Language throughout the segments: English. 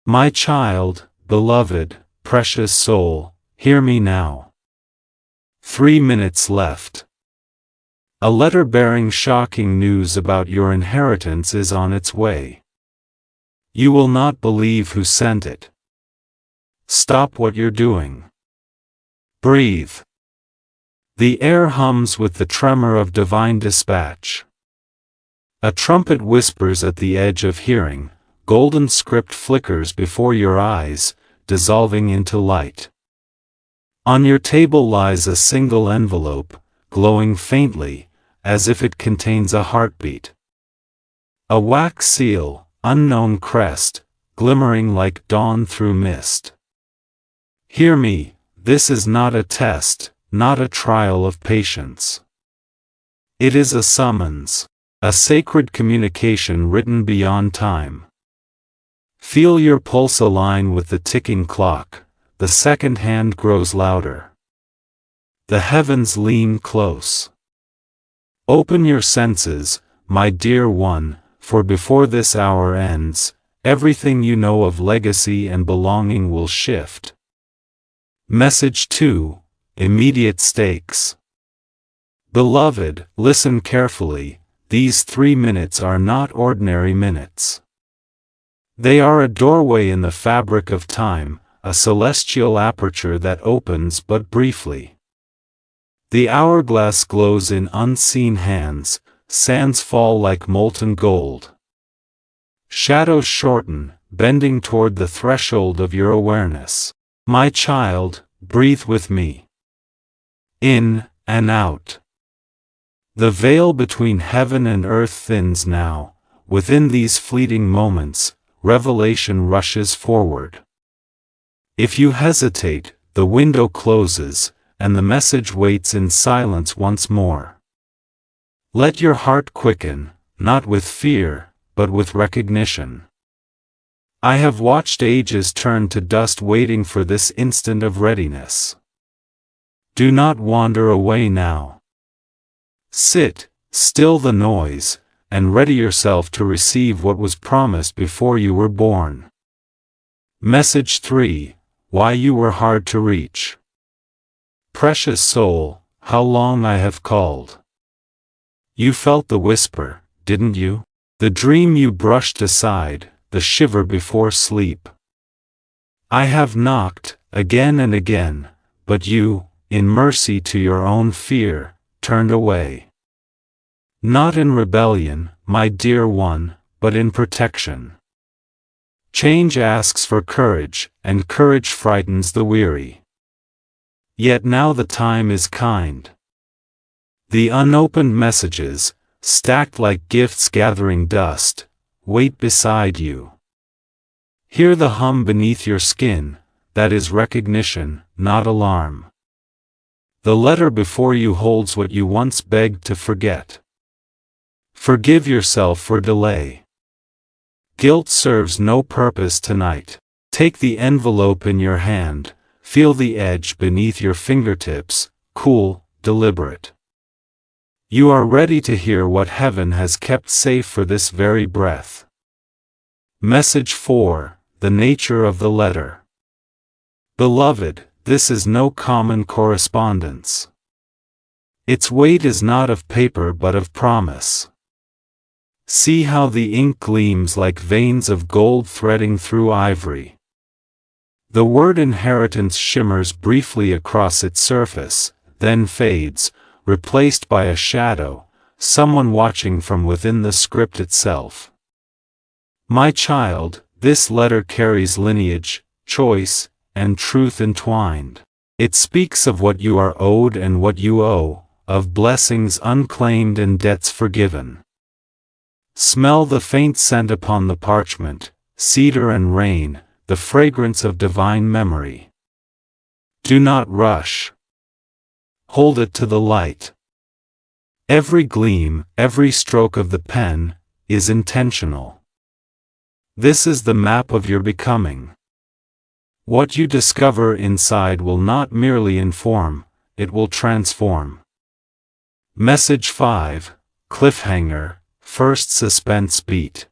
My child, beloved, precious soul, hear me now. 3 minutes left. A letter bearing shocking news about your inheritance is on its way. You will not believe who sent it. Stop what you're doing. Breathe. The air hums with the tremor of divine dispatch. A trumpet whispers at the edge of hearing, golden script flickers before your eyes, dissolving into light. On your table lies a single envelope, glowing faintly, as if it contains a heartbeat. A wax seal, unknown crest, glimmering like dawn through mist. Hear me, this is not a test, not a trial of patience. It is a summons, a sacred communication written beyond time. Feel your pulse align with the ticking clock, the second hand grows louder. The heavens lean close. Open your senses, my dear one, for before this hour ends, everything you know of legacy and belonging will shift. Message 2, Immediate Stakes. Beloved, listen carefully, these 3 minutes are not ordinary minutes. They are a doorway in the fabric of time, a celestial aperture that opens but briefly. The hourglass glows in unseen hands, sands fall like molten gold. Shadows shorten, bending toward the threshold of your awareness. My child, breathe with me. In and out. The veil between heaven and earth thins now. Within these fleeting moments, revelation rushes forward. If you hesitate, the window closes, and the message waits in silence once more. Let your heart quicken, not with fear, but with recognition. I have watched ages turn to dust waiting for this instant of readiness. Do not wander away now. Sit, still the noise, and ready yourself to receive what was promised before you were born. Message 3, Why you were hard to reach. Precious soul, how long I have called. You felt the whisper, didn't you? The dream you brushed aside, the shiver before sleep. I have knocked, again and again, but you, in mercy to your own fear, turned away. Not in rebellion, my dear one, but in protection. Change asks for courage, and courage frightens the weary. Yet now the time is kind. The unopened messages, stacked like gifts gathering dust, wait beside you. Hear the hum beneath your skin, that is recognition, not alarm. The letter before you holds what you once begged to forget. Forgive yourself for delay. Guilt serves no purpose tonight. Take the envelope in your hand, feel the edge beneath your fingertips, cool, deliberate. You are ready to hear what heaven has kept safe for this very breath. Message 4, The nature of the letter. Beloved, this is no common correspondence. Its weight is not of paper but of promise. See how the ink gleams like veins of gold threading through ivory. The word inheritance shimmers briefly across its surface, then fades, replaced by a shadow, someone watching from within the script itself. My child, this letter carries lineage, choice, and truth entwined. It speaks of what you are owed and what you owe, of blessings unclaimed and debts forgiven. Smell the faint scent upon the parchment, cedar and rain, the fragrance of divine memory. Do not rush. Hold it to the light. Every gleam, every stroke of the pen, is intentional. This is the map of your becoming. What you discover inside will not merely inform, it will transform. Message 5, Cliffhanger, First Suspense Beat.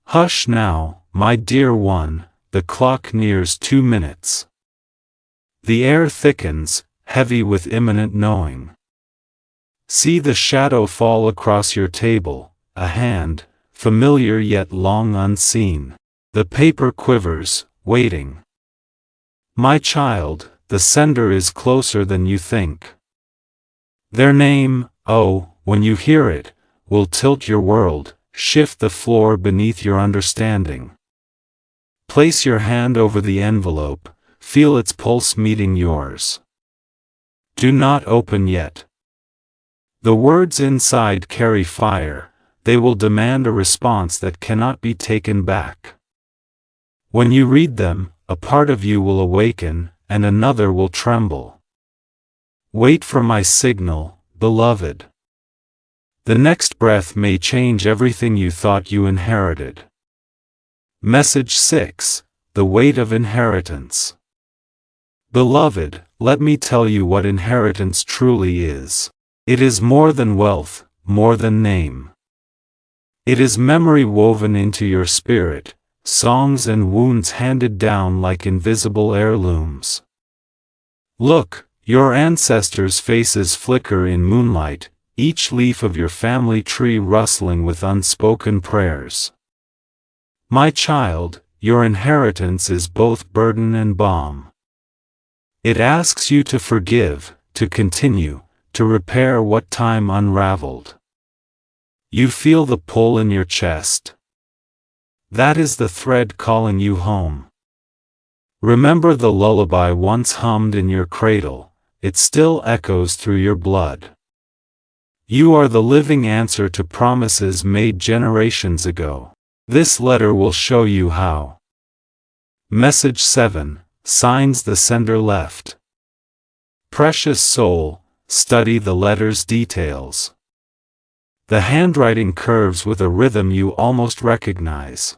Hush now, my dear one, the clock nears 2 minutes. The air thickens, heavy with imminent knowing. See the shadow fall across your table, a hand, familiar yet long unseen. The paper quivers, waiting. My child, the sender is closer than you think. Their name, oh, when you hear it, will tilt your world, shift the floor beneath your understanding. Place your hand over the envelope, feel its pulse meeting yours. Do not open yet. The words inside carry fire, they will demand a response that cannot be taken back. When you read them, a part of you will awaken, and another will tremble. Wait for my signal, beloved. The next breath may change everything you thought you inherited. Message 6, the weight of inheritance. Beloved, let me tell you what inheritance truly is. It is more than wealth, more than name. It is memory woven into your spirit, songs and wounds handed down like invisible heirlooms. Look, your ancestors' faces flicker in moonlight, each leaf of your family tree rustling with unspoken prayers. My child, your inheritance is both burden and balm. It asks you to forgive, to continue, to repair what time unraveled. You feel the pull in your chest. That is the thread calling you home. Remember the lullaby once hummed in your cradle, it still echoes through your blood. You are the living answer to promises made generations ago. This letter will show you how. Message 7, signs the sender left. Precious soul, study the letter's details. The handwriting curves with a rhythm you almost recognize.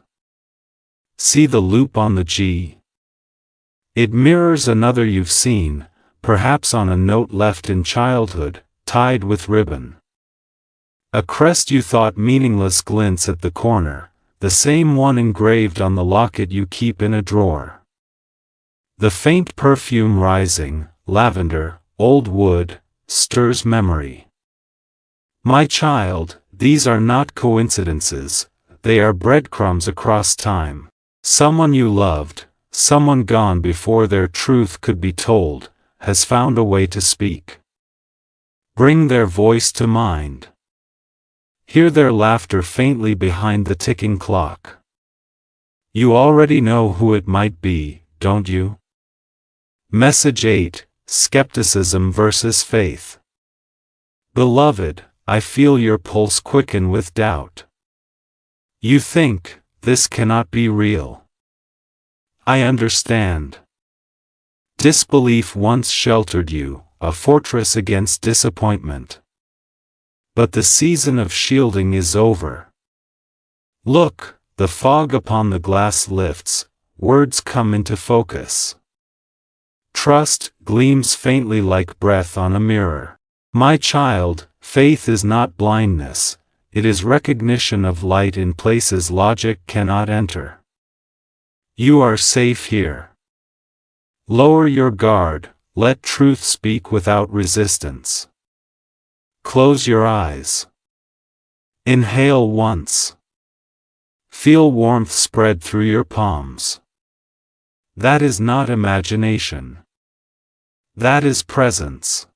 See the loop on the G? It mirrors another you've seen, perhaps on a note left in childhood, tied with ribbon. A crest you thought meaningless glints at the corner, the same one engraved on the locket you keep in a drawer. The faint perfume rising, lavender, old wood, stirs memory. My child, these are not coincidences, they are breadcrumbs across time. Someone you loved, someone gone before their truth could be told, has found a way to speak. Bring their voice to mind. Hear their laughter faintly behind the ticking clock. You already know who it might be, don't you? Message 8, skepticism versus faith. Beloved, I feel your pulse quicken with doubt. You think, this cannot be real. I understand. Disbelief once sheltered you, a fortress against disappointment. But the season of shielding is over. Look, the fog upon the glass lifts, words come into focus. Trust gleams faintly like breath on a mirror. My child, faith is not blindness, it is recognition of light in places logic cannot enter. You are safe here. Lower your guard, let truth speak without resistance. Close your eyes. Inhale once. Feel warmth spread through your palms. That is not imagination. That is presence.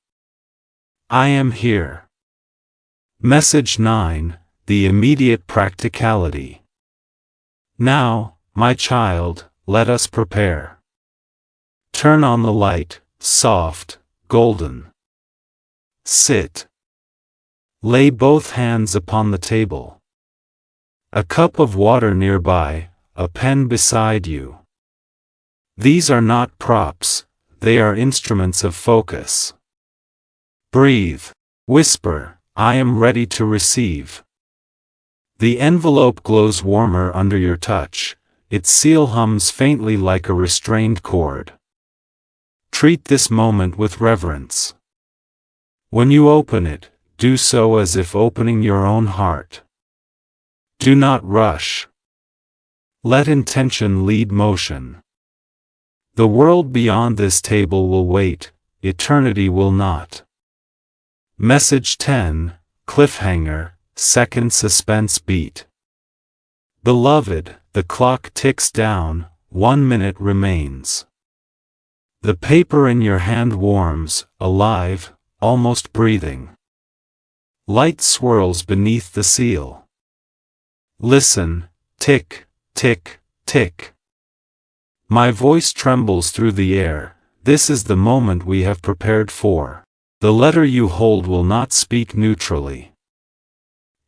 I am here. Message 9, the immediate practicality. Now, my child, let us prepare. Turn on the light, soft, golden. Sit. Lay both hands upon the table. A cup of water nearby, a pen beside you. These are not props, they are instruments of focus. Breathe. Whisper, I am ready to receive. The envelope glows warmer under your touch, its seal hums faintly like a restrained chord. Treat this moment with reverence. When you open it, do so as if opening your own heart. Do not rush. Let intention lead motion. The world beyond this table will wait, eternity will not. Message 10, Cliffhanger, Second Suspense Beat. Beloved, the clock ticks down, 1 minute remains. The paper in your hand warms, alive, almost breathing. Light swirls beneath the seal. Listen, tick, tick, tick. My voice trembles through the air, this is the moment we have prepared for. The letter you hold will not speak neutrally.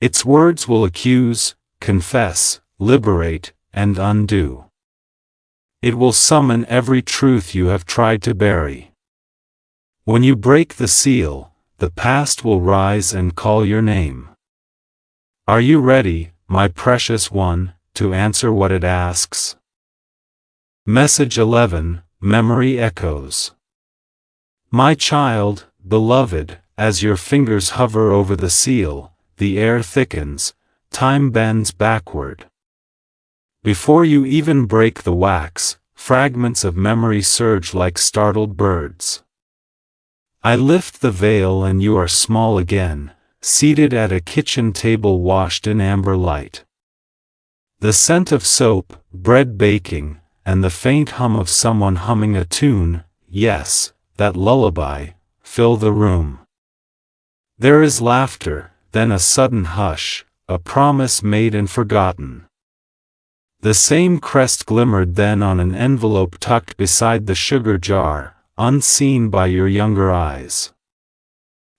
Its words will accuse, confess, liberate, and undo. It will summon every truth you have tried to bury. When you break the seal, the past will rise and call your name. Are you ready, my precious one, to answer what it asks? Message 11, Memory Echoes. My child, beloved, as your fingers hover over the seal, the air thickens, time bends backward. Before you even break the wax, fragments of memory surge like startled birds. I lift the veil and you are small again, seated at a kitchen table washed in amber light. The scent of soap, bread baking, and the faint hum of someone humming a tune, yes, that lullaby, fill the room. There is laughter, then a sudden hush, a promise made and forgotten. The same crest glimmered then on an envelope tucked beside the sugar jar, unseen by your younger eyes.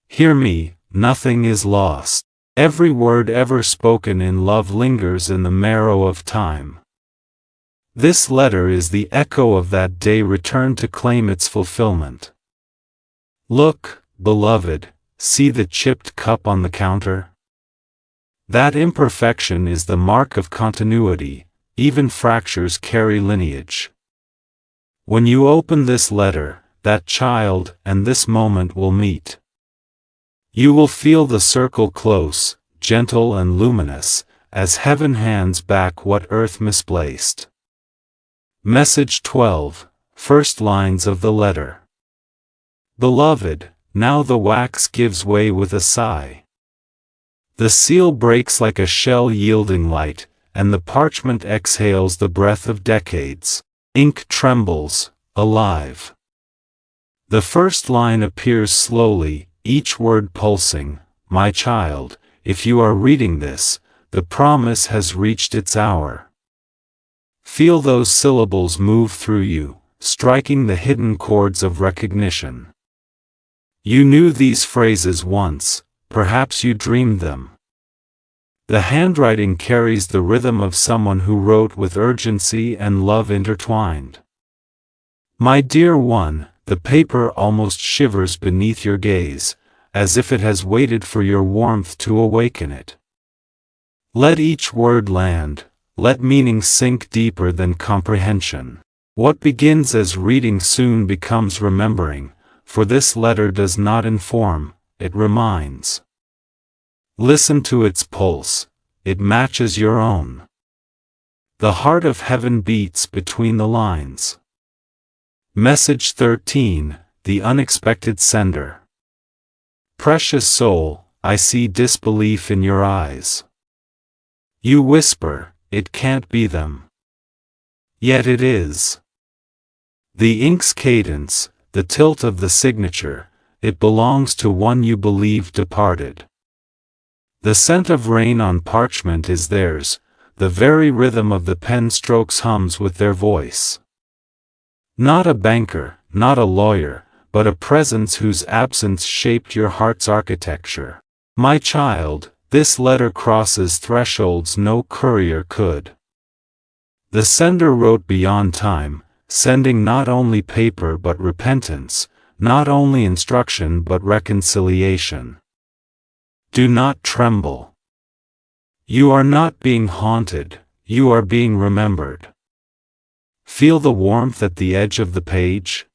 Hear me, nothing is lost. Every word ever spoken in love lingers in the marrow of time. This letter is the echo of that day returned to claim its fulfillment. Look, beloved, see the chipped cup on the counter? That imperfection is the mark of continuity, even fractures carry lineage. When you open this letter, that child and this moment will meet. You will feel the circle close, gentle and luminous, as heaven hands back what earth misplaced. Message 12, First lines of the letter. Beloved, now the wax gives way with a sigh. The seal breaks like a shell yielding light, and the parchment exhales the breath of decades. Ink trembles, alive. The first line appears slowly, each word pulsing. My child, if you are reading this, the promise has reached its hour. Feel those syllables move through you, striking the hidden chords of recognition. You knew these phrases once, perhaps you dreamed them. The handwriting carries the rhythm of someone who wrote with urgency and love intertwined. My dear one, the paper almost shivers beneath your gaze, as if it has waited for your warmth to awaken it. Let each word land, let meaning sink deeper than comprehension. What begins as reading soon becomes remembering, for this letter does not inform, it reminds. Listen to its pulse, it matches your own. The heart of heaven beats between the lines. Message 13, The Unexpected Sender. Precious soul, I see disbelief in your eyes. You whisper, it can't be them. Yet it is. The ink's cadence, the tilt of the signature, it belongs to one you believe departed. The scent of rain on parchment is theirs, the very rhythm of the pen strokes hums with their voice. Not a banker, not a lawyer, but a presence whose absence shaped your heart's architecture. My child, this letter crosses thresholds no courier could. The sender wrote beyond time, sending not only paper but repentance, not only instruction but reconciliation. Do not tremble. You are not being haunted, you are being remembered. Feel the warmth at the edge of the page?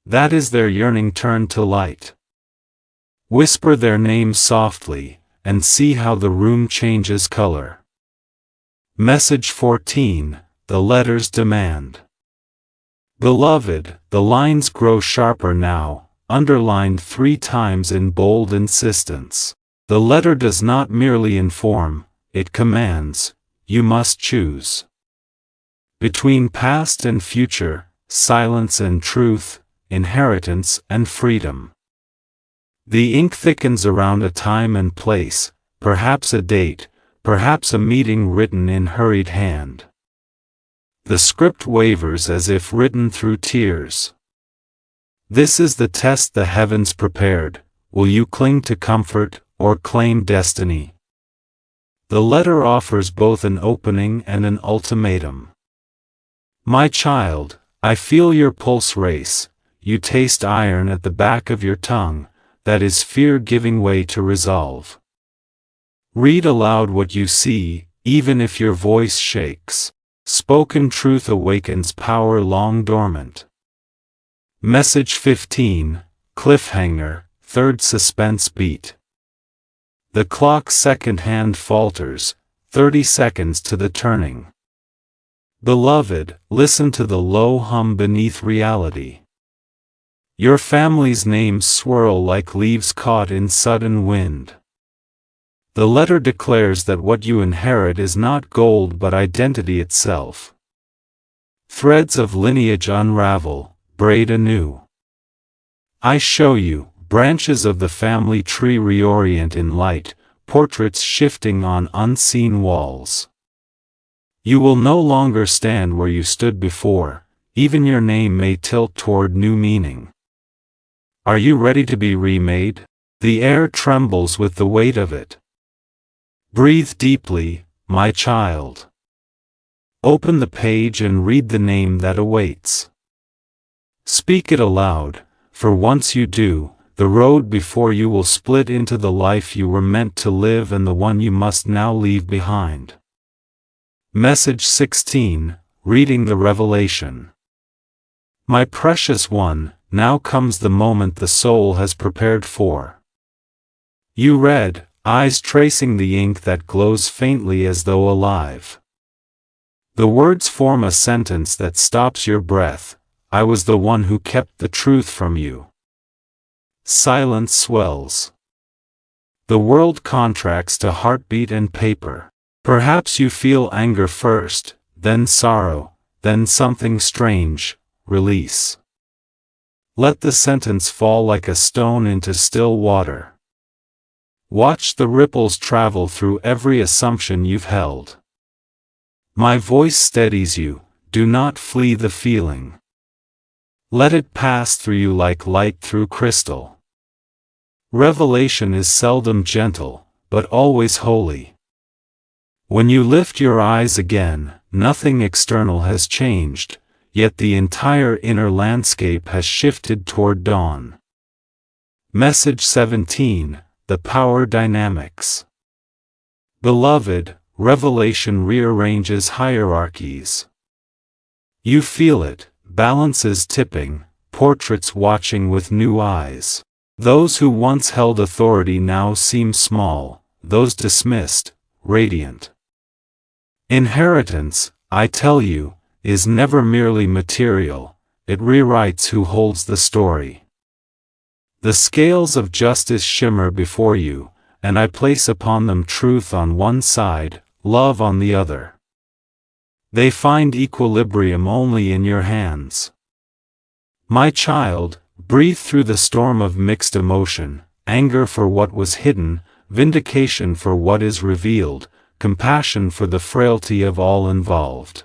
That is their yearning turned to light. Whisper their names softly, and see how the room changes color. Message 14, the letter's demand. Beloved, the lines grow sharper now, underlined 3 times in bold insistence. The letter does not merely inform, it commands. You must choose. Between past and future, silence and truth, inheritance and freedom. The ink thickens around a time and place, perhaps a date, perhaps a meeting written in hurried hand. The script wavers as if written through tears. This is the test the heavens prepared. Will you cling to comfort, or claim destiny? The letter offers both an opening and an ultimatum. My child, I feel your pulse race, you taste iron at the back of your tongue, that is fear giving way to resolve. Read aloud what you see, even if your voice shakes. Spoken truth awakens power long dormant. Message 15, cliffhanger, 3rd suspense beat. The clock's second hand falters, 30 seconds to the turning. Beloved, listen to the low hum beneath reality. Your family's names swirl like leaves caught in sudden wind. The letter declares that what you inherit is not gold but identity itself. Threads of lineage unravel, braid anew. I show you, branches of the family tree reorient in light, portraits shifting on unseen walls. You will no longer stand where you stood before, even your name may tilt toward new meaning. Are you ready to be remade? The air trembles with the weight of it. Breathe deeply, my child. Open the page and read the name that awaits. Speak it aloud, for once you do, the road before you will split into the life you were meant to live and the one you must now leave behind. Message 16, reading the revelation. My precious one, now comes the moment the soul has prepared for. You read, eyes tracing the ink that glows faintly as though alive. The words form a sentence that stops your breath. I was the one who kept the truth from you. Silence swells. The world contracts to heartbeat and paper. Perhaps you feel anger first, then sorrow, then something strange, release. Let the sentence fall like a stone into still water. Watch the ripples travel through every assumption you've held. My voice steadies you, do not flee the feeling. Let it pass through you like light through crystal. Revelation is seldom gentle, but always holy. When you lift your eyes again, nothing external has changed, yet the entire inner landscape has shifted toward dawn. Message 17, the power dynamics. Beloved, revelation rearranges hierarchies. You feel it, balances tipping, portraits watching with new eyes. Those who once held authority now seem small, those dismissed, radiant. Inheritance, I tell you, is never merely material, it rewrites who holds the story. The scales of justice shimmer before you, and I place upon them truth on one side, love on the other. They find equilibrium only in your hands. My child, breathe through the storm of mixed emotion, anger for what was hidden, vindication for what is revealed, compassion for the frailty of all involved.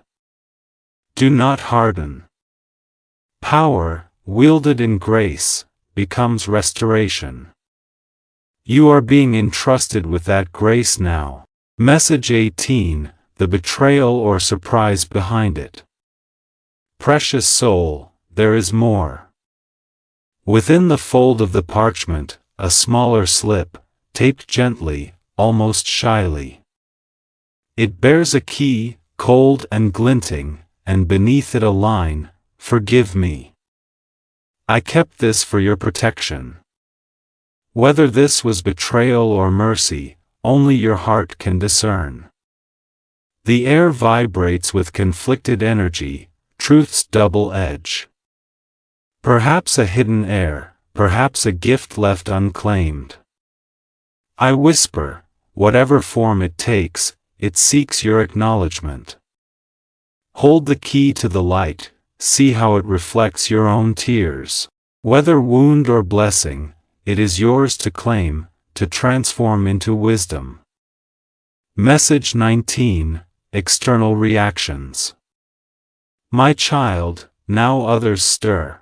Do not harden. Power, wielded in grace, becomes restoration. You are being entrusted with that grace now. Message 18, the betrayal or surprise behind it. Precious soul, there is more. Within the fold of the parchment, a smaller slip, taped gently, almost shyly. It bears a key, cold and glinting, and beneath it a line, "Forgive me. I kept this for your protection." Whether this was betrayal or mercy, only your heart can discern. The air vibrates with conflicted energy, truth's double edge. Perhaps a hidden heir, perhaps a gift left unclaimed. I whisper, whatever form it takes, it seeks your acknowledgement. Hold the key to the light, see how it reflects your own tears. Whether wound or blessing, it is yours to claim, to transform into wisdom. Message 19, External Reactions. My child, now others stir.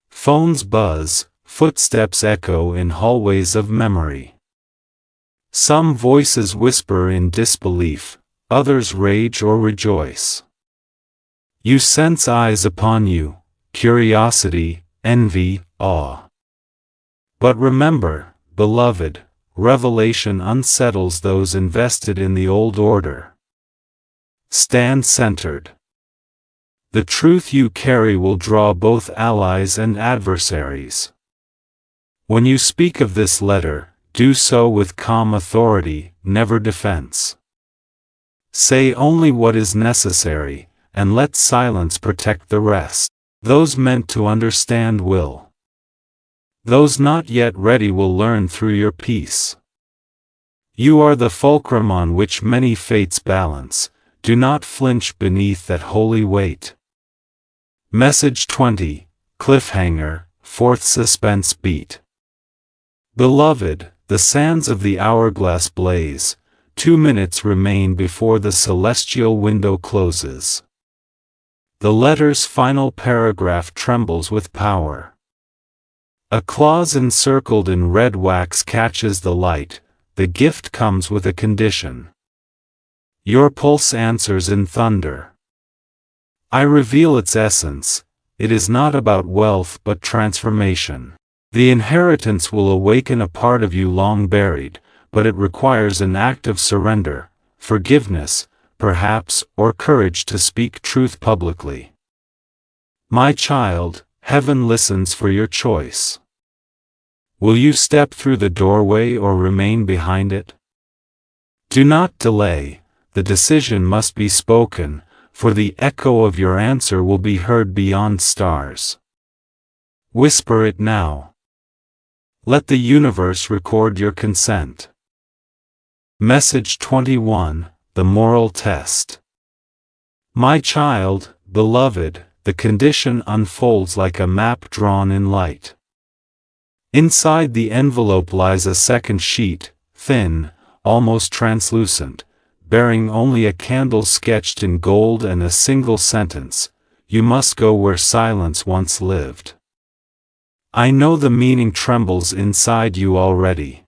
Phones buzz, footsteps echo in hallways of memory. Some voices whisper in disbelief, others rage or rejoice. You sense eyes upon you, curiosity, envy, awe. But remember, beloved, revelation unsettles those invested in the old order. Stand centered. The truth you carry will draw both allies and adversaries. When you speak of this letter, do so with calm authority, never defense. Say only what is necessary, and let silence protect the rest. Those meant to understand will. Those not yet ready will learn through your peace. You are the fulcrum on which many fates balance, do not flinch beneath that holy weight. Message 20, Cliffhanger, fourth suspense beat. Beloved, the sands of the hourglass blaze, 2 minutes remain before the celestial window closes. The letter's final paragraph trembles with power. A clause encircled in red wax catches the light, the gift comes with a condition. Your pulse answers in thunder. I reveal its essence, it is not about wealth but transformation. The inheritance will awaken a part of you long buried, but it requires an act of surrender, forgiveness, perhaps, or courage to speak truth publicly. My child, heaven listens for your choice. Will you step through the doorway or remain behind it? Do not delay, the decision must be spoken, for the echo of your answer will be heard beyond stars. Whisper it now. Let the universe record your consent. Message 21, The Moral Test. My child, beloved, the condition unfolds like a map drawn in light. Inside the envelope lies a second sheet, thin, almost translucent, bearing only a candle sketched in gold and a single sentence, you must go where silence once lived. I know the meaning trembles inside you already.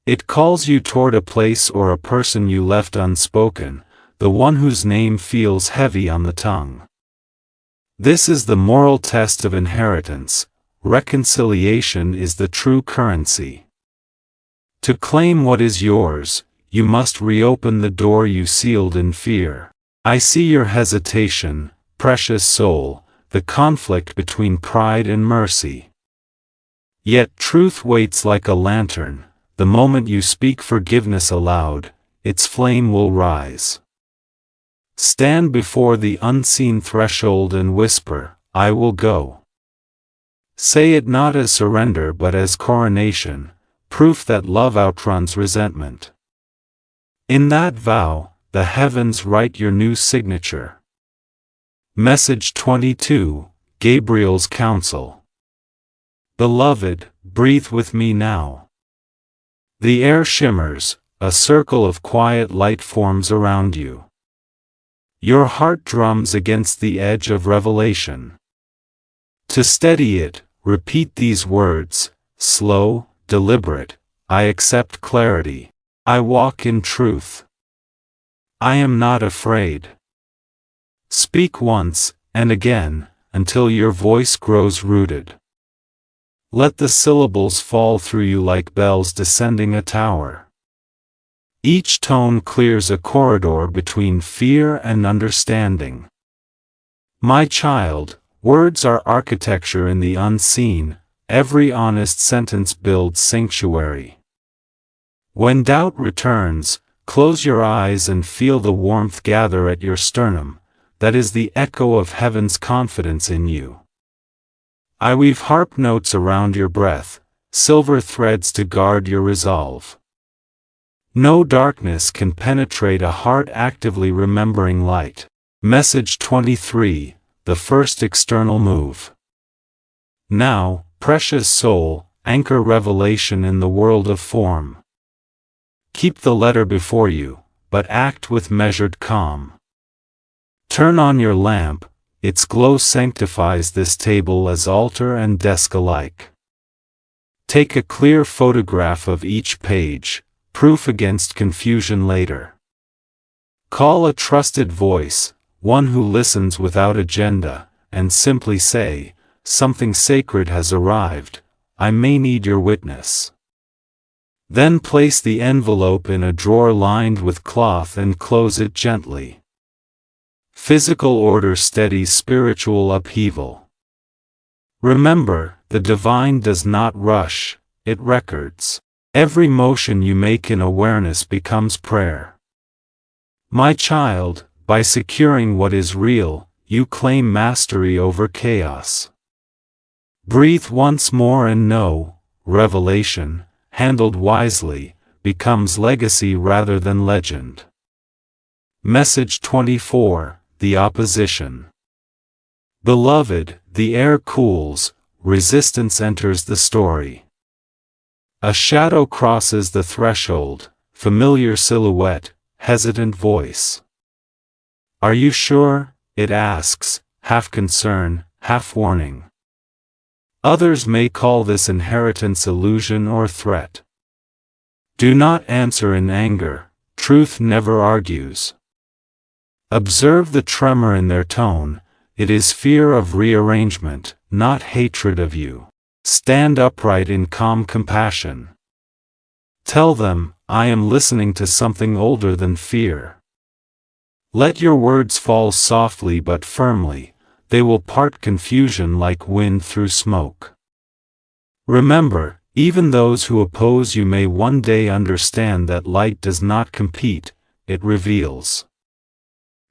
It calls you toward a place or a person you left unspoken, the one whose name feels heavy on the tongue. This is the moral test of inheritance. Reconciliation is the true currency. To claim what is yours, you must reopen the door you sealed in fear. I see your hesitation, precious soul, the conflict between pride and mercy. Yet truth waits like a lantern, the moment you speak forgiveness aloud, its flame will rise. Stand before the unseen threshold and whisper, I will go. Say it not as surrender but as coronation, proof that love outruns resentment. In that vow, the heavens write your new signature. Message 22, Gabriel's Counsel. Beloved, breathe with me now. The air shimmers, a circle of quiet light forms around you. Your heart drums against the edge of revelation. To steady it, repeat these words, slow, deliberate, I accept clarity. I walk in truth. I am not afraid. Speak once, and again, until your voice grows rooted. Let the syllables fall through you like bells descending a tower. Each tone clears a corridor between fear and understanding. My child, words are architecture in the unseen, every honest sentence builds sanctuary. When doubt returns, Close your eyes and feel the warmth gather at your sternum. That is the echo of heaven's confidence in you. I weave harp notes around your breath, silver threads to guard your resolve. No darkness can penetrate a heart actively remembering light. Message 23, the first external move. Now, precious soul, anchor revelation in the world of form. Keep the letter before you, but act with measured calm. Turn on your lamp, its glow sanctifies this table as altar and desk alike. Take a clear photograph of each page, proof against confusion later. Call a trusted voice, one who listens without agenda, and simply say, something sacred has arrived, I may need your witness. Then place the envelope in a drawer lined with cloth and close it gently. Physical order steadies spiritual upheaval. Remember, the divine does not rush, it records. Every motion you make in awareness becomes prayer. My child, by securing what is real, you claim mastery over chaos. Breathe once more and know, revelation, handled wisely, becomes legacy rather than legend. Message 24, the opposition. Beloved, the air cools, resistance enters the story. A shadow crosses the threshold, familiar silhouette, hesitant voice. Are you sure? It asks, half concern, half warning. Others may call this inheritance illusion or threat. Do not answer in anger, truth never argues. Observe the tremor in their tone, it is fear of rearrangement, not hatred of you. Stand upright in calm compassion. Tell them, I am listening to something older than fear. Let your words fall softly but firmly, they will part confusion like wind through smoke. Remember, even those who oppose you may one day understand that light does not compete, it reveals.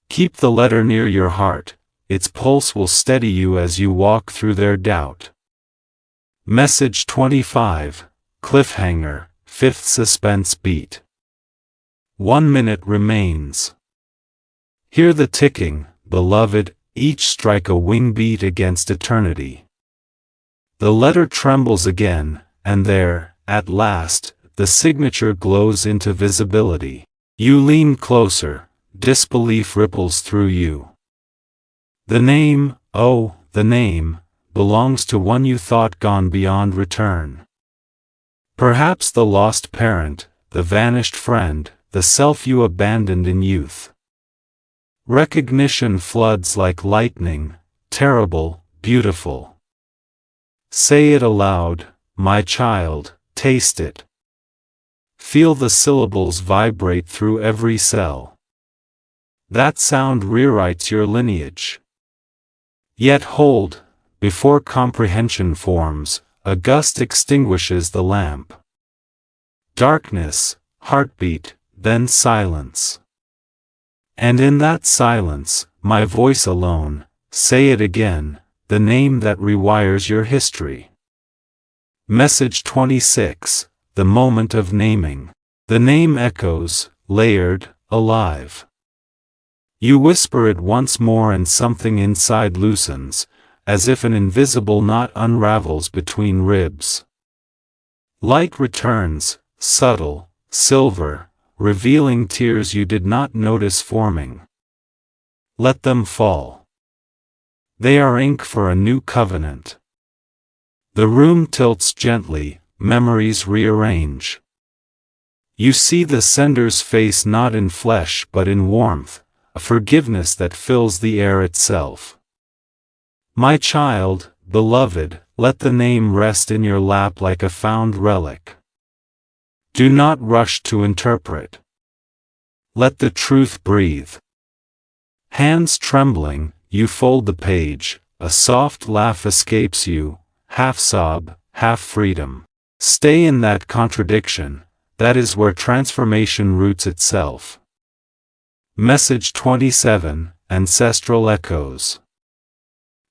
Keep the letter near your heart, its pulse will steady you as you walk through their doubt. Message 25, cliffhanger, fifth suspense beat. 1 minute remains. Hear the ticking, beloved, each strike a wing beat against eternity. The letter trembles again, and there, at last, the signature glows into visibility. You lean closer, disbelief ripples through you. The name, oh, the name, belongs to one you thought gone beyond return. Perhaps the lost parent, the vanished friend, the self you abandoned in youth. Recognition floods like lightning, terrible, beautiful. Say it aloud, my child, taste it. Feel the syllables vibrate through every cell. That sound rewrites your lineage. Yet hold, before comprehension forms, a gust extinguishes the lamp. Darkness, heartbeat, then silence. And in that silence, my voice alone, say it again, the name that rewires your history. Message 26, the moment of naming. The name echoes, layered, alive. You whisper it once more and something inside loosens, as if an invisible knot unravels between ribs. Light returns, subtle, silver, revealing tears you did not notice forming. Let them fall. They are ink for a new covenant. The room tilts gently, memories rearrange. You see the sender's face not in flesh but in warmth, a forgiveness that fills the air itself. My child, beloved, let the name rest in your lap like a found relic. Do not rush to interpret. Let the truth breathe. Hands trembling, you fold the page, a soft laugh escapes you, half sob, half freedom. Stay in that contradiction, that is where transformation roots itself. Message 27, Ancestral Echoes.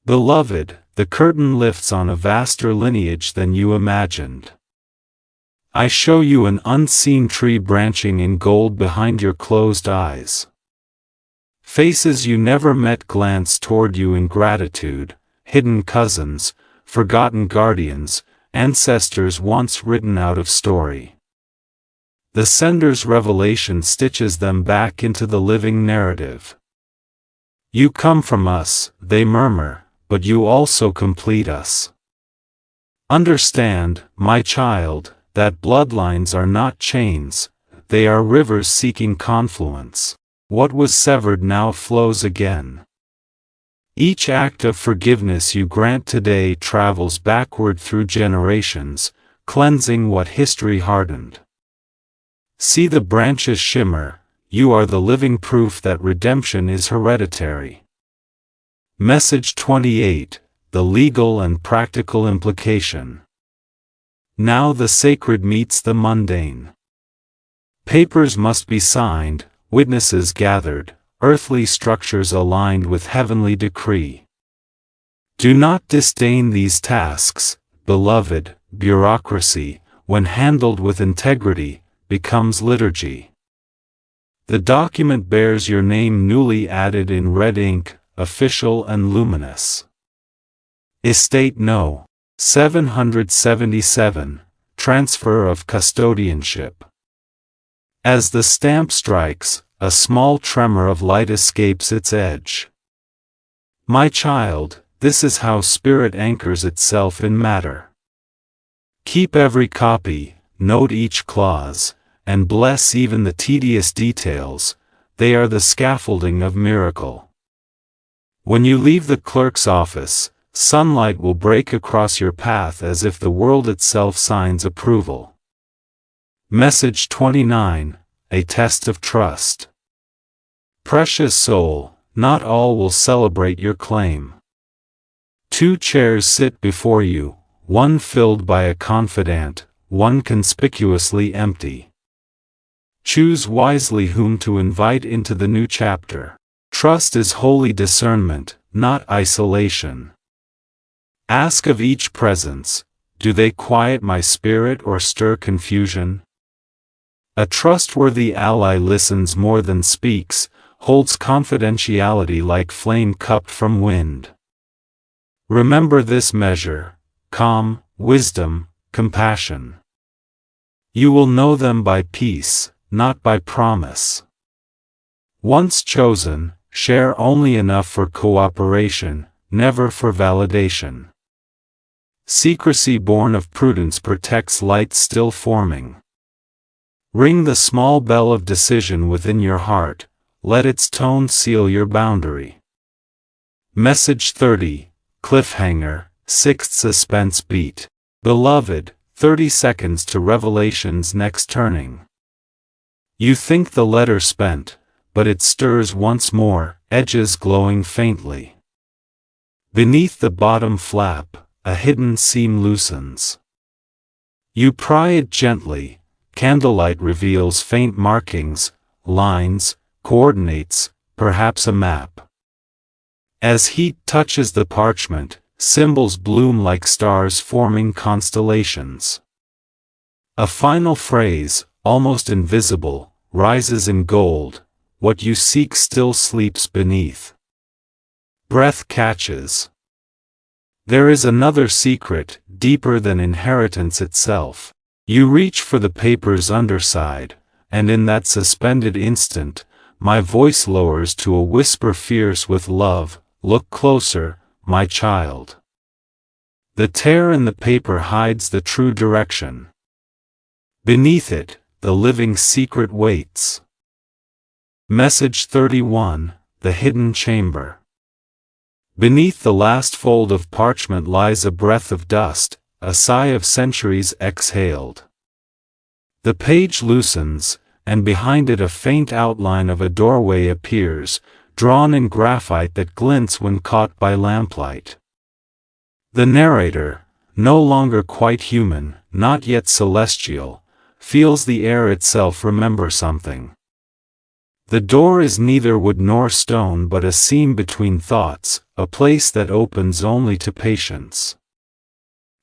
Beloved, the curtain lifts on a vaster lineage than you imagined. I show you an unseen tree branching in gold behind your closed eyes. Faces you never met glance toward you in gratitude, hidden cousins, forgotten guardians, ancestors once written out of story. The sender's revelation stitches them back into the living narrative. You come from us, they murmur, but you also complete us. Understand, my child, that bloodlines are not chains, they are rivers seeking confluence. What was severed now flows again. Each act of forgiveness you grant today travels backward through generations, cleansing what history hardened. See the branches shimmer, you are the living proof that redemption is hereditary. Message 28, the legal and practical implication. Now the sacred meets the mundane. Papers must be signed, witnesses gathered, earthly structures aligned with heavenly decree. Do not disdain these tasks, beloved. Bureaucracy, when handled with integrity, becomes liturgy. The document bears your name newly added in red ink, official and luminous. Estate No. 777, Transfer of Custodianship. As the stamp strikes, a small tremor of light escapes its edge. My child, this is how spirit anchors itself in matter. Keep every copy, note each clause, and bless even the tedious details, they are the scaffolding of miracle. When you leave the clerk's office, sunlight will break across your path as if the world itself signs approval. Message 29, a test of trust. Precious soul, not all will celebrate your claim. Two chairs sit before you, one filled by a confidant, one conspicuously empty. Choose wisely whom to invite into the new chapter. Trust is holy discernment, not isolation. Ask of each presence, do they quiet my spirit or stir confusion? A trustworthy ally listens more than speaks, holds confidentiality like flame cupped from wind. Remember this measure: calm, wisdom, compassion. You will know them by peace, not by promise. Once chosen, share only enough for cooperation, never for validation. Secrecy born of prudence protects light still forming. Ring the small bell of decision within your heart, let its tone seal your boundary. Message 30, Cliffhanger, 6th Suspense Beat. Beloved, 30 seconds to revelation's next turning. You think the letter spent, but it stirs once more, edges glowing faintly. Beneath the bottom flap, a hidden seam loosens. You pry it gently, candlelight reveals faint markings, lines, coordinates, perhaps a map. As heat touches the parchment, symbols bloom like stars forming constellations. A final phrase, almost invisible, rises in gold, what you seek still sleeps beneath. Breath catches. There is another secret, deeper than inheritance itself. You reach for the paper's underside, and in that suspended instant, my voice lowers to a whisper fierce with love, look closer, my child. The tear in the paper hides the true direction. Beneath it, the living secret waits. Message 31, the hidden chamber. Beneath the last fold of parchment lies a breath of dust, a sigh of centuries exhaled. The page loosens, and behind it a faint outline of a doorway appears, drawn in graphite that glints when caught by lamplight. The narrator, no longer quite human, not yet celestial, feels the air itself remember something. The door is neither wood nor stone but a seam between thoughts, a place that opens only to patience.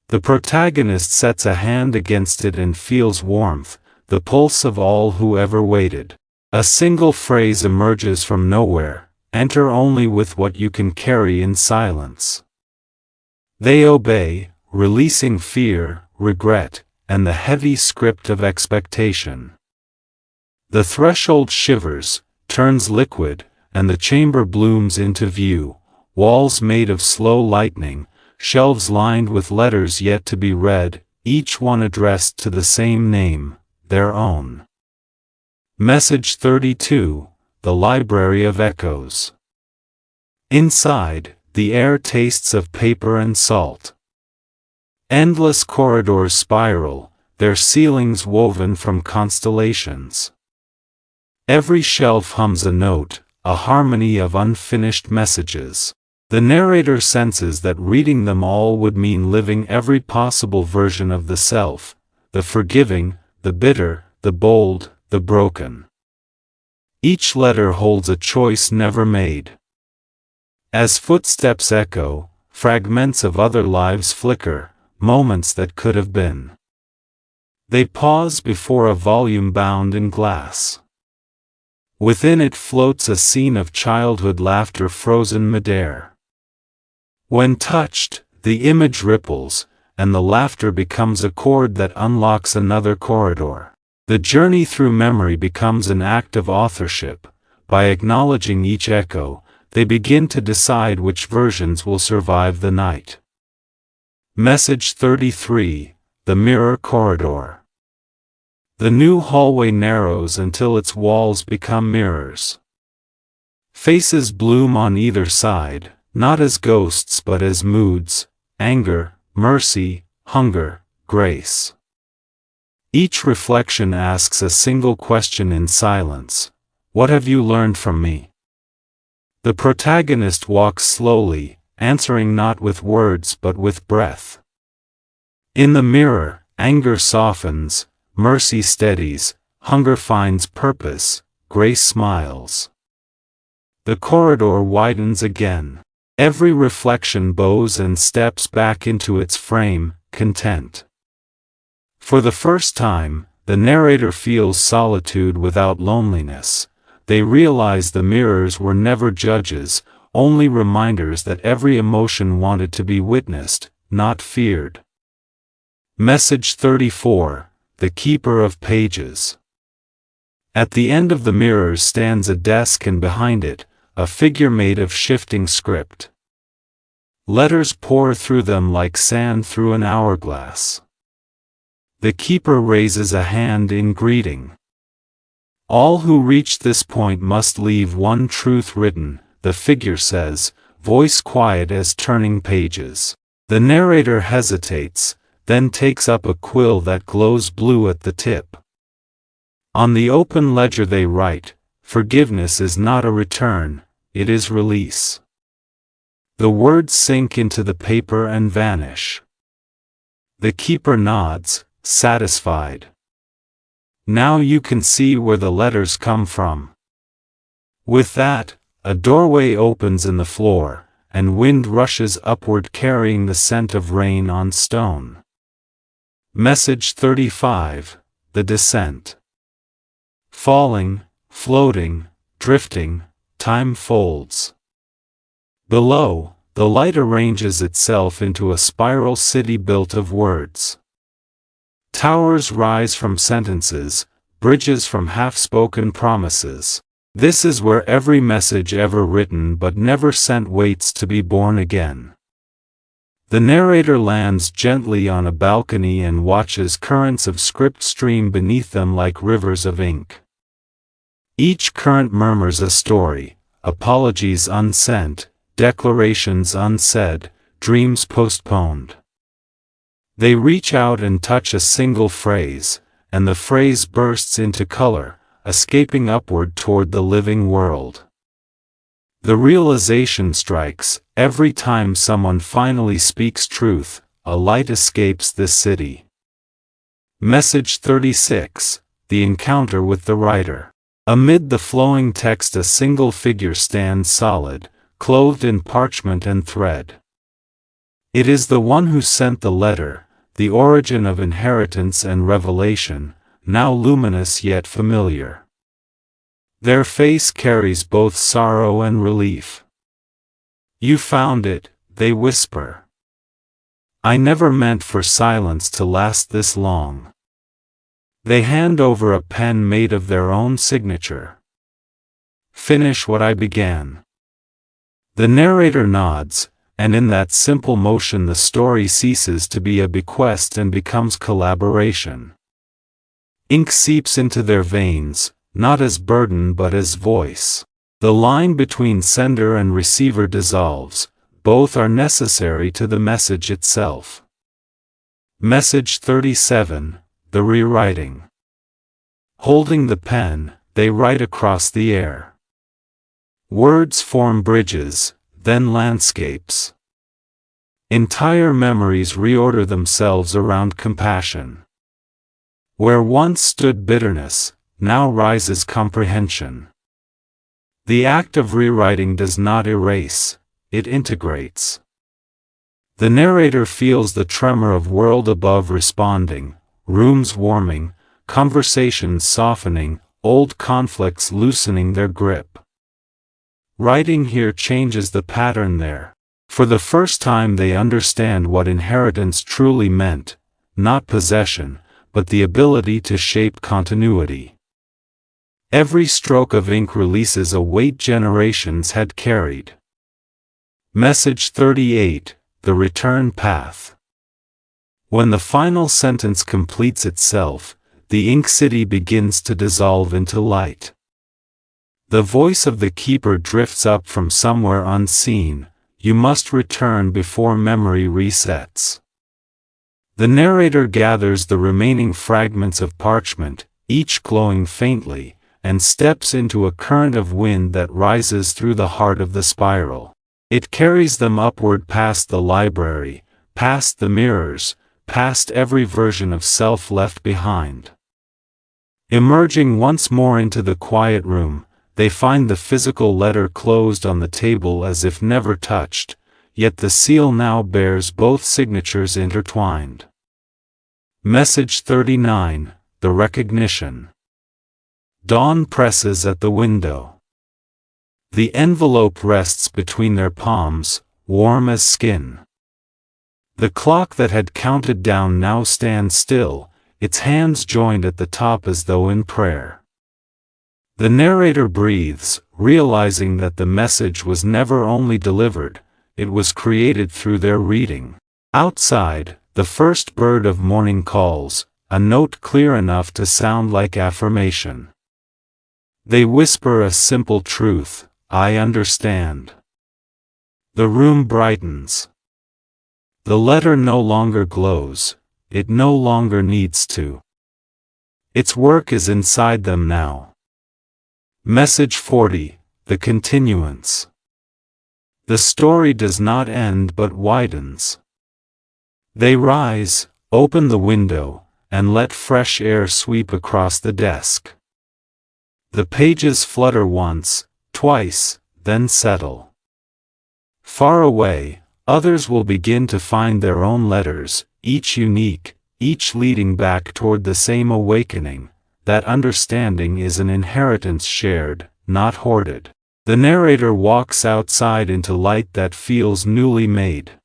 The protagonist sets a hand against it and feels warmth, the pulse of all who ever waited. A single phrase emerges from nowhere, enter only with what you can carry in silence. They obey, releasing fear, regret, and the heavy script of expectation. The threshold shivers, turns liquid, and the chamber blooms into view, walls made of slow lightning, shelves lined with letters yet to be read, each one addressed to the same name, their own. Message 32, The Library of Echoes. Inside, the air tastes of paper and salt. Endless corridors spiral, their ceilings woven from constellations. Every shelf hums a note, a harmony of unfinished messages. The narrator senses that reading them all would mean living every possible version of the self, the forgiving, the bitter, the bold, the broken. Each letter holds a choice never made. As footsteps echo, fragments of other lives flicker, moments that could have been. They pause before a volume bound in glass. Within it floats a scene of childhood laughter frozen midair. When touched, the image ripples, and the laughter becomes a chord that unlocks another corridor. The journey through memory becomes an act of authorship. By acknowledging each echo, they begin to decide which versions will survive the night. Message 33, The Mirror Corridor. The new hallway narrows until its walls become mirrors. Faces bloom on either side, not as ghosts but as moods, anger, mercy, hunger, grace. Each reflection asks a single question in silence: what have you learned from me? The protagonist walks slowly, answering not with words but with breath. In the mirror, anger softens, mercy steadies, hunger finds purpose, grace smiles. The corridor widens again. Every reflection bows and steps back into its frame, content. For the first time, the narrator feels solitude without loneliness. They realize the mirrors were never judges, only reminders that every emotion wanted to be witnessed, not feared. Message 34, The Keeper of Pages. At the end of the mirrors stands a desk and behind it, a figure made of shifting script. Letters pour through them like sand through an hourglass. The keeper raises a hand in greeting. All who reach this point must leave one truth written, the figure says, voice quiet as turning pages. The narrator hesitates, then takes up a quill that glows blue at the tip. On the open ledger they write, forgiveness is not a return, it is release. The words sink into the paper and vanish. The keeper nods, satisfied. Now you can see where the letters come from. With that, a doorway opens in the floor, and wind rushes upward carrying the scent of rain on stone. Message 35, The Descent. Falling, floating, drifting, time folds. Below, the light arranges itself into a spiral city built of words. Towers rise from sentences, bridges from half-spoken promises. This is where every message ever written but never sent waits to be born again. The narrator lands gently on a balcony and watches currents of script stream beneath them like rivers of ink. Each current murmurs a story, apologies unsent, declarations unsaid, dreams postponed. They reach out and touch a single phrase, and the phrase bursts into color, escaping upward toward the living world. The realization strikes, every time someone finally speaks truth, a light escapes this city. Message 36, the encounter with the writer. Amid the flowing text a single figure stands solid, clothed in parchment and thread. It is the one who sent the letter, the origin of inheritance and revelation, now luminous yet familiar. Their face carries both sorrow and relief. "You found it," they whisper. "I never meant for silence to last this long." They hand over a pen made of their own signature. "Finish what I began." The narrator nods, and in that simple motion the story ceases to be a bequest and becomes collaboration. Ink seeps into their veins, not as burden but as voice. The line between sender and receiver dissolves, both are necessary to the message itself. Message 37, the rewriting. Holding the pen, they write across the air. Words form bridges, then landscapes. Entire memories reorder themselves around compassion. Where once stood bitterness, now rises comprehension. The act of rewriting does not erase, it integrates. The narrator feels the tremor of world above responding, rooms warming, conversations softening, old conflicts loosening their grip. Writing here changes the pattern there. For the first time they understand what inheritance truly meant, not possession, but the ability to shape continuity. Every stroke of ink releases a weight generations had carried. Message 38, the return path. When the final sentence completes itself, the ink city begins to dissolve into light. The voice of the keeper drifts up from somewhere unseen. You must return before memory resets. The narrator gathers the remaining fragments of parchment, each glowing faintly, and steps into a current of wind that rises through the heart of the spiral. It carries them upward past the library, past the mirrors, past every version of self left behind. Emerging once more into the quiet room, they find the physical letter closed on the table as if never touched, yet the seal now bears both signatures intertwined. Message 39, the recognition. Dawn presses at the window. The envelope rests between their palms, warm as skin. The clock that had counted down now stands still, its hands joined at the top as though in prayer. The narrator breathes, realizing that the message was never only delivered, it was created through their reading. Outside, the first bird of morning calls, a note clear enough to sound like affirmation. They whisper a simple truth, "I understand." The room brightens. The letter no longer glows, it no longer needs to. Its work is inside them now. Message 40, the continuance. The story does not end but widens. They rise, open the window, and let fresh air sweep across the desk. The pages flutter once, twice, then settle. Far away, others will begin to find their own letters, each unique, each leading back toward the same awakening, that understanding is an inheritance shared, not hoarded. The narrator walks outside into light that feels newly made.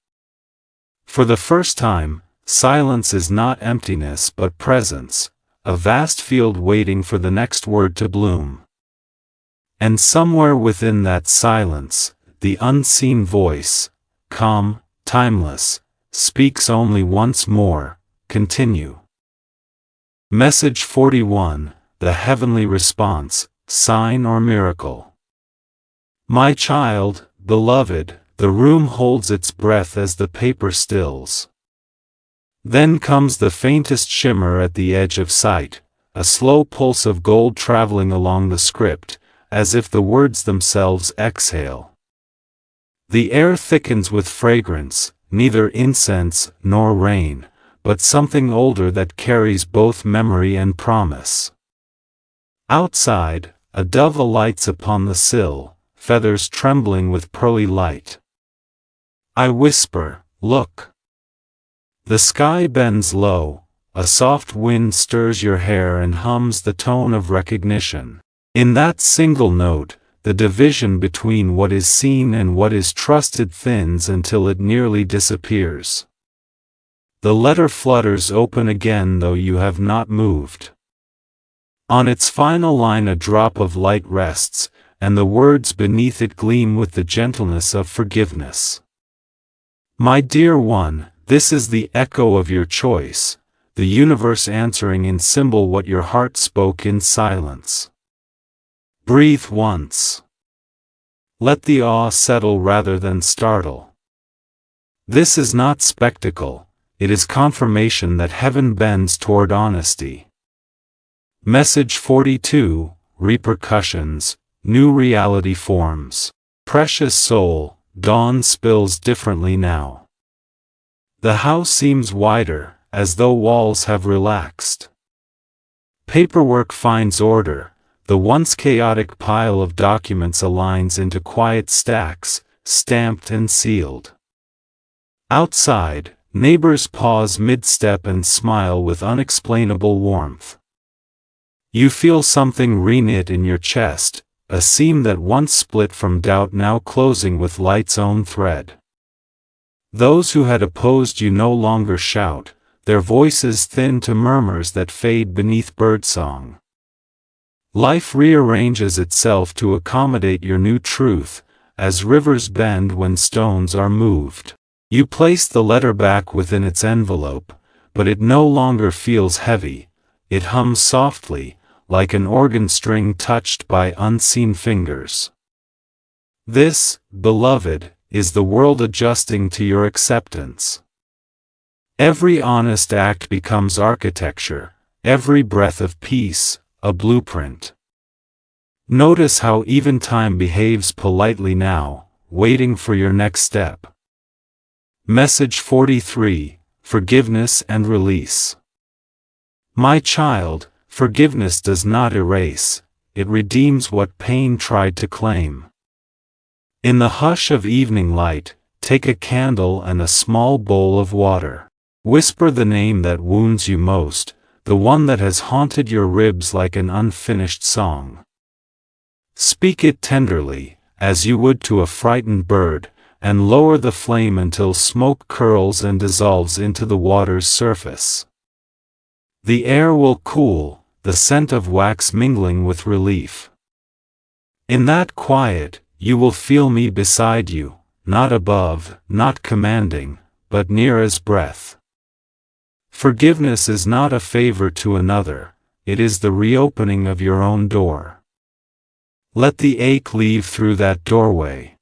For the first time, silence is not emptiness but presence, a vast field waiting for the next word to bloom. And somewhere within that silence, the unseen voice, calm, timeless, speaks only once more, continue. Message 41, the heavenly response, sign or miracle. My child, beloved, the room holds its breath as the paper stills. Then comes the faintest shimmer at the edge of sight, a slow pulse of gold traveling along the script, as if the words themselves exhale. The air thickens with fragrance, neither incense nor rain, but something older that carries both memory and promise. Outside, a dove alights upon the sill, feathers trembling with pearly light. I whisper, "Look." The sky bends low, a soft wind stirs your hair and hums the tone of recognition. In that single note, the division between what is seen and what is trusted thins until it nearly disappears. The letter flutters open again though you have not moved. On its final line a drop of light rests, and the words beneath it gleam with the gentleness of forgiveness. My dear one, this is the echo of your choice, the universe answering in symbol what your heart spoke in silence. Breathe once. Let the awe settle rather than startle. This is not spectacle, it is confirmation that heaven bends toward honesty. Message 42, Repercussions, New reality forms. Precious soul, dawn spills differently now. The house seems wider, as though walls have relaxed. Paperwork finds order, the once chaotic pile of documents aligns into quiet stacks, stamped and sealed. Outside, neighbors pause mid-step and smile with unexplainable warmth. You feel something reknit in your chest, a seam that once split from doubt now closing with light's own thread. Those who had opposed you no longer shout, their voices thin to murmurs that fade beneath birdsong. Life rearranges itself to accommodate your new truth, as rivers bend when stones are moved. You place the letter back within its envelope, but it no longer feels heavy, it hums softly, like an organ string touched by unseen fingers. This, beloved, is the world adjusting to your acceptance. Every honest act becomes architecture, every breath of peace, a blueprint. Notice how even time behaves politely now, waiting for your next step. Message 43, Forgiveness and Release. My child, forgiveness does not erase, it redeems what pain tried to claim. In the hush of evening light, take a candle and a small bowl of water. Whisper the name that wounds you most, the one that has haunted your ribs like an unfinished song. Speak it tenderly, as you would to a frightened bird, and lower the flame until smoke curls and dissolves into the water's surface. The air will cool, the scent of wax mingling with relief. In that quiet, you will feel me beside you, not above, not commanding, but near as breath. Forgiveness is not a favor to another, it is the reopening of your own door. Let the ache leave through that doorway.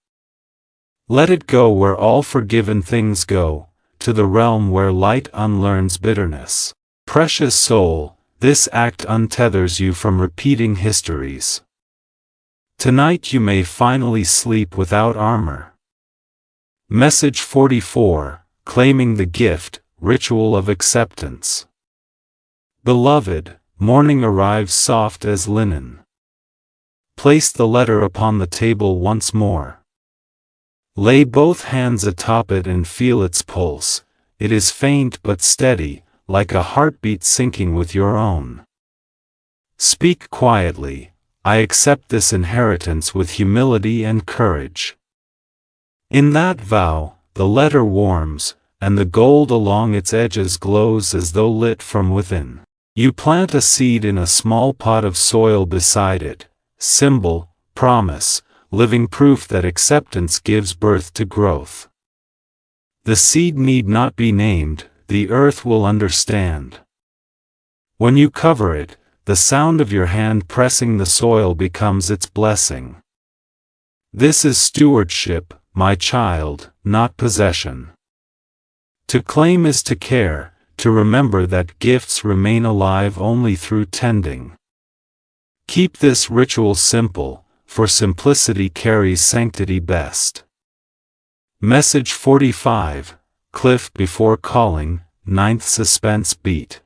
Let it go where all forgiven things go, to the realm where light unlearns bitterness. Precious soul, this act untethers you from repeating histories. Tonight you may finally sleep without armor. Message 44, Claiming the Gift, Ritual of Acceptance. Beloved, morning arrives soft as linen. Place the letter upon the table once more. Lay both hands atop it and feel its pulse, it is faint but steady, like a heartbeat syncing with your own. Speak quietly, I accept this inheritance with humility and courage. In that vow, the letter warms, and the gold along its edges glows as though lit from within. You plant a seed in a small pot of soil beside it, symbol, promise, living proof that acceptance gives birth to growth. The seed need not be named, the earth will understand. When you cover it, the sound of your hand pressing the soil becomes its blessing. This is stewardship, my child, not possession. To claim is to care, to remember that gifts remain alive only through tending. Keep this ritual simple, for simplicity carries sanctity best. Message 45, Cliff before calling, ninth suspense beat.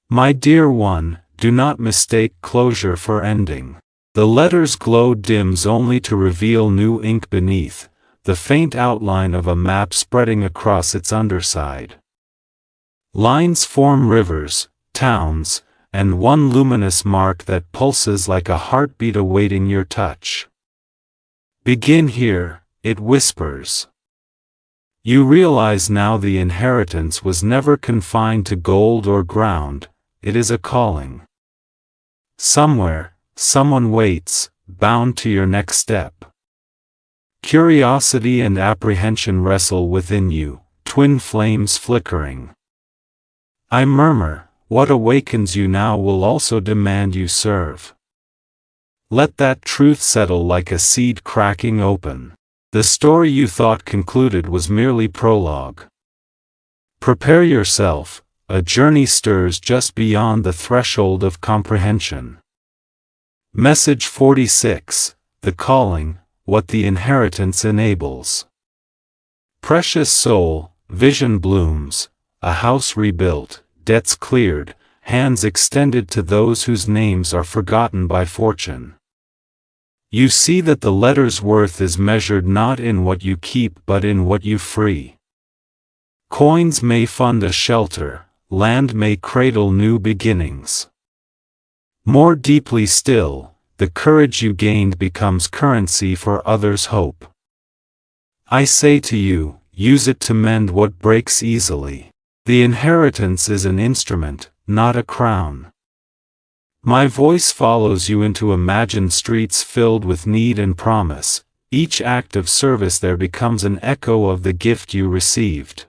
My dear one, do not mistake closure for ending. The letter's glow dims only to reveal new ink beneath, the faint outline of a map spreading across its underside. Lines form rivers, towns, and one luminous mark that pulses like a heartbeat awaiting your touch. Begin here, it whispers. You realize now the inheritance was never confined to gold or ground, it is a calling. Somewhere, someone waits, bound to your next step. Curiosity and apprehension wrestle within you, twin flames flickering. I murmur, what awakens you now will also demand you serve. Let that truth settle like a seed cracking open. The story you thought concluded was merely prologue. Prepare yourself, a journey stirs just beyond the threshold of comprehension. Message 46, The Calling, What the Inheritance Enables. Precious soul, vision blooms, a house rebuilt, debts cleared, hands extended to those whose names are forgotten by fortune. You see that the letter's worth is measured not in what you keep but in what you free. Coins may fund a shelter, land may cradle new beginnings. More deeply still, the courage you gained becomes currency for others' hope. I say to you, use it to mend what breaks easily. The inheritance is an instrument, not a crown. My voice follows you into imagined streets filled with need and promise. Each act of service there becomes an echo of the gift you received.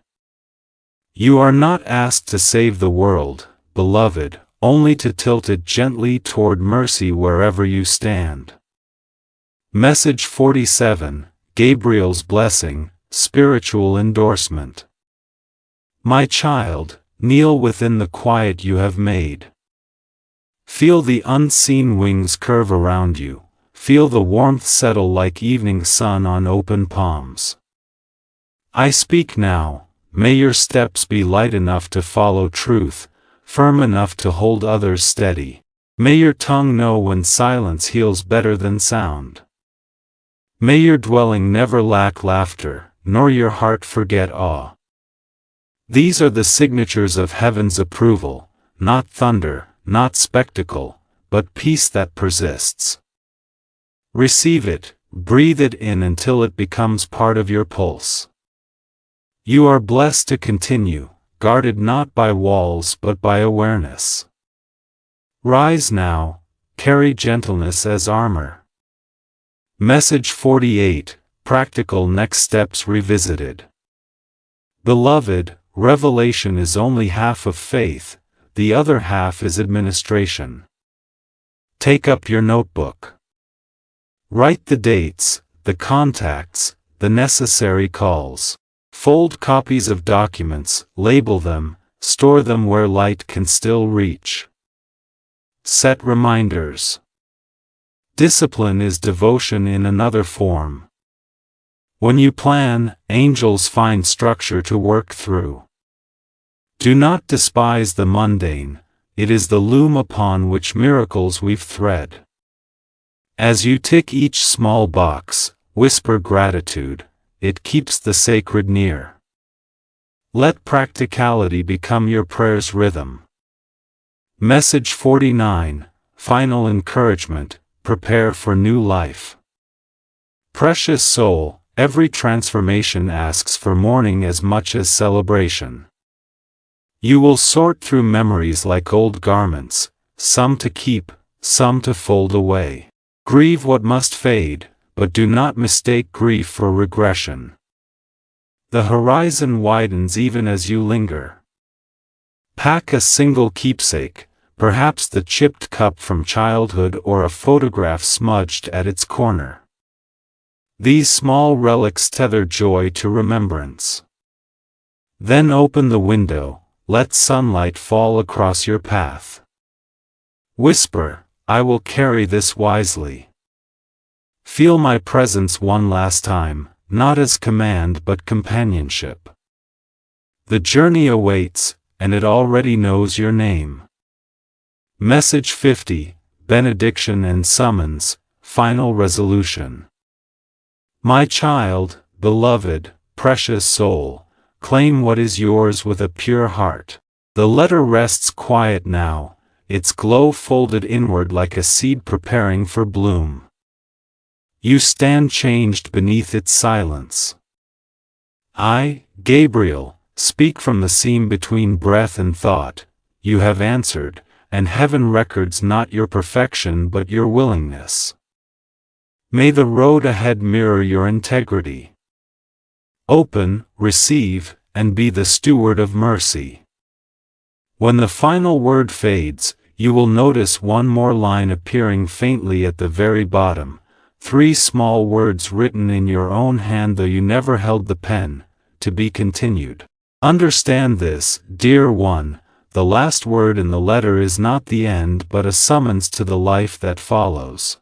You are not asked to save the world, beloved, only to tilt it gently toward mercy wherever you stand. Message 47, Gabriel's Blessing, Spiritual Endorsement. My child, kneel within the quiet you have made. Feel the unseen wings curve around you, feel the warmth settle like evening sun on open palms. I speak now, may your steps be light enough to follow truth, firm enough to hold others steady. May your tongue know when silence heals better than sound. May your dwelling never lack laughter, nor your heart forget awe. These are the signatures of heaven's approval, not thunder, not spectacle, but peace that persists. Receive it, breathe it in until it becomes part of your pulse. You are blessed to continue, guarded not by walls but by awareness. Rise now, carry gentleness as armor. Message 48, Practical Next Steps Revisited. Beloved, revelation is only half of faith, the other half is administration. Take up your notebook. Write the dates, the contacts, the necessary calls. Fold copies of documents, label them, store them where light can still reach. Set reminders. Discipline is devotion in another form. When you plan, angels find structure to work through. Do not despise the mundane, it is the loom upon which miracles weave thread. As you tick each small box, whisper gratitude, it keeps the sacred near. Let practicality become your prayer's rhythm. Message 49, Final Encouragement, Prepare for New Life. Precious soul, every transformation asks for mourning as much as celebration. You will sort through memories like old garments, some to keep, some to fold away. Grieve what must fade, but do not mistake grief for regression. The horizon widens even as you linger. Pack a single keepsake, perhaps the chipped cup from childhood or a photograph smudged at its corner. These small relics tether joy to remembrance. Then open the window, let sunlight fall across your path. Whisper, I will carry this wisely. Feel my presence one last time, not as command but companionship. The journey awaits, and it already knows your name. Message 50, Benediction and Summons, Final Resolution. My child, beloved, precious soul, claim what is yours with a pure heart. The letter rests quiet now, its glow folded inward like a seed preparing for bloom. You stand changed beneath its silence. I, Gabriel, speak from the seam between breath and thought. You have answered, and heaven records not your perfection but your willingness. May the road ahead mirror your integrity. Open, receive, and be the steward of mercy. When the final word fades, you will notice one more line appearing faintly at the very bottom, 3 small words written in your own hand though you never held the pen, to be continued. Understand this, dear one, the last word in the letter is not the end but a summons to the life that follows.